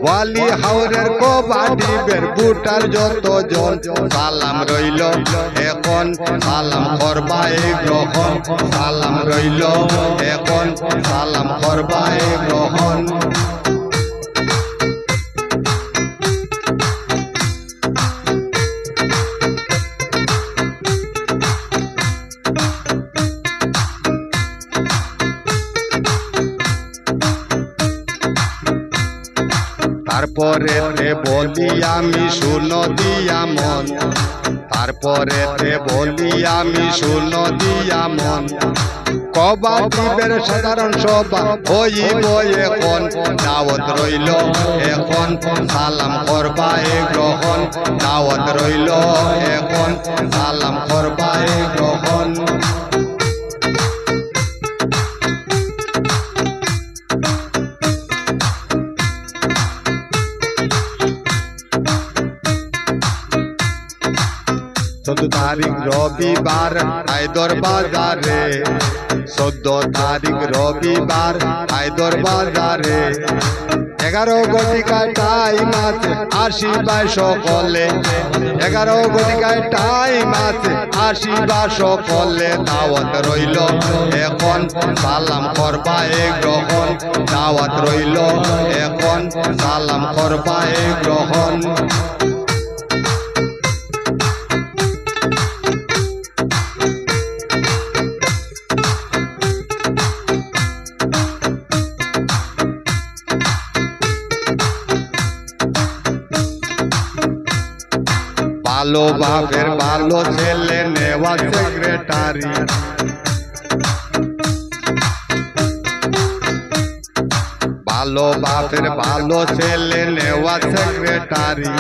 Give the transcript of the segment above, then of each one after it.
ওয়ালি হাওরের কবাডি বের বুটার যত জন সালাম রইল এখন সালাম করবাই গ্রহণ সালাম রইল এখন সালাম করবাই গ্রহণ তারপরে বলি আমি শুনো দিয়া মন তারপরে বলি আমি শুনো দিয়া মন কবাডিবের সাধারণ সভা হইব এখন দাওয়াত রইল এখন সালাম করবাই গ্রহণ দাওয়াত রইল এখন সালাম করবাই গ্রহণ तारीख रविवार हायदर बाजारे 14 तारीख रविवार हायदर बाजारे 11 घटिकाय टाइम आछे आशिबा सकले 11 घटिकाय टाइम आछे आशिबा सकले दावत रइल एखन सालाम करबाय ग्रहण दावत रइल एखन सालाम करबाय ग्रहण ভালো বাপের ভালো ছেলে নেওয়া সেক্রেটারি ভালো বাপের ভালো ছেলে নেওয়া সেক্রেটারি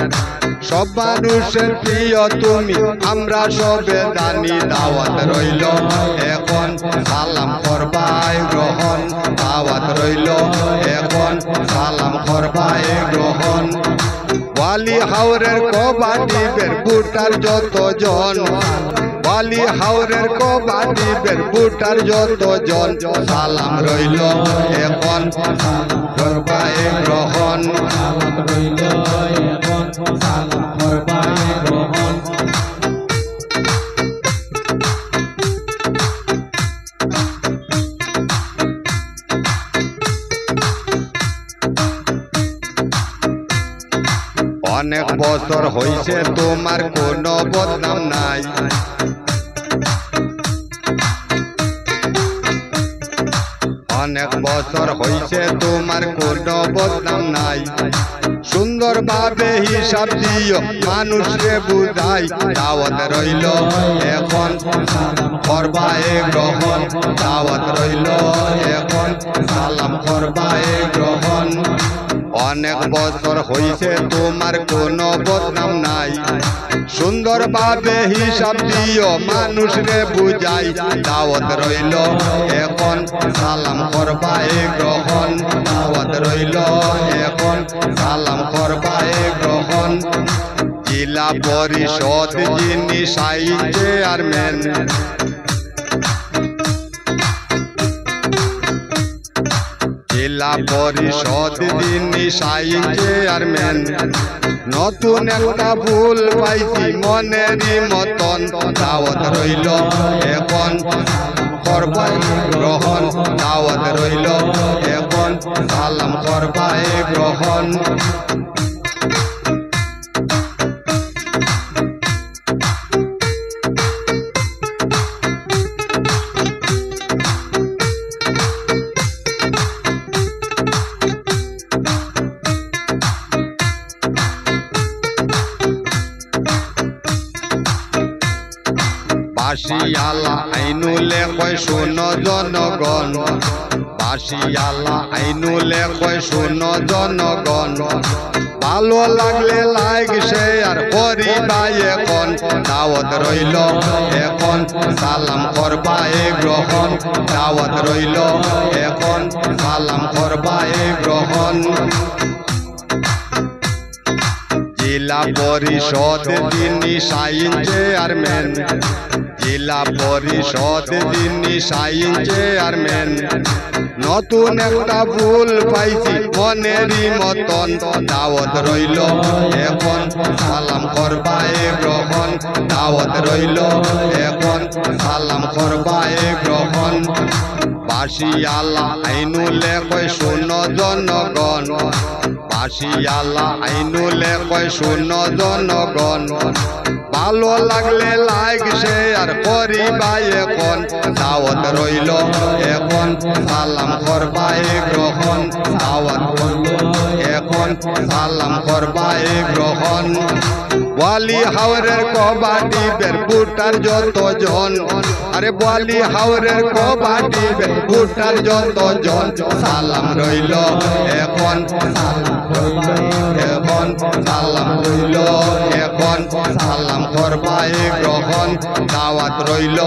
সব মানুষের প্রিয় তুমি আমরা সবে জানি দাওয়াত রইল এখন সালাম করবাই গ্রহণ দাওয়াত রইল এখন সালাম করবাই গ্রহণ ওয়ালি হাওরের কবাডি বের বুটার যত জন ওয়ালি হাওরের কবাডি বের বুটার যত জন সালাম রইল এখন করবাই গ্রহণ রইল এখন সালাম করবাই গ্রহণ অনেক বছর হইছে তোমার কোনো বদনাম নাই অনেক বছর হইছে তোমার কোনো বদনাম নাই সুন্দর ভাবে হিসাব দিও মানুষকে বুঝাই দাওয়াত রইল এখন করবাই গ্রহণ দাওয়াত রইল এখন সালাম করবাই গ্রহণ অনেক বছর হইছে তোমার কোনো বদনাম নাই সুন্দর ভাবে হিসাব দিও মানুষরে বুঝাই দাওয়াত রইল এখন সালাম করবাই গ্রহণ দাওয়াত রইল এখন সালাম করবাই গ্রহণ জেলা পরিষদ যিনি চেয়ারম্যান জেলা পরিষদ যিনি চেয়ারম্যান নতুন একটা ভুল পাইছি মনেরই মতন দাওয়াত রইল এখন করবাই গ্রহণ দাওয়াত রইল এখন সালাম করবাই গ্রহণ বাসিয়ালা আইনুলে কয় শোনো জনগণ বাসিয়ালা আইনুলে কয় শোনো জনগণ ভালো লাগলে লাইক শেয়ার করিবাই এখন দাওয়াত রইল এখন সালাম করবাই গ্রহণ দাওয়াত রইল এখন সালাম করবাই গ্রহণ জেলা পরিষদ যিনি চেয়ারম্যান জেলা পরিষদ যিনি সাইন চেয়ারম্যান নতুন একটা ভুল পাইছি মনেরই মতন দাওয়াত রইল এখন সালাম করবায় গ্রহণ দাওয়াত রইল এখন সালাম করবায় গ্রহণ বাসি আল্লাহ আইনুলে কয় শূন্য জনগণ বাসি আল্লাহ আইনুলে কয় শূন্য জনগণ ভালো লাগলে লাইক শেয়ার করিবাই এখন দাওয়াত রইল এখন সালাম করবাই গ্রহণ দাওয়াত এখন সালাম করবাই গ্রহণ ওয়ালি হাওরের কবাডি বের বুটার যত জন আরে ওয়ালি হাওরের কবাডি বের বুটার যত জন সালাম রইল এখন এখন সালাম রইল এখন সালাম করবাই গ্রহণ দাওয়াত রইল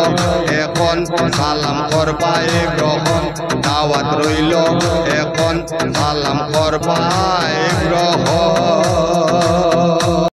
এখন সালাম করবাই গ্রহণ দাওয়াত রইল এখন সালাম করবাই গ্রহণ।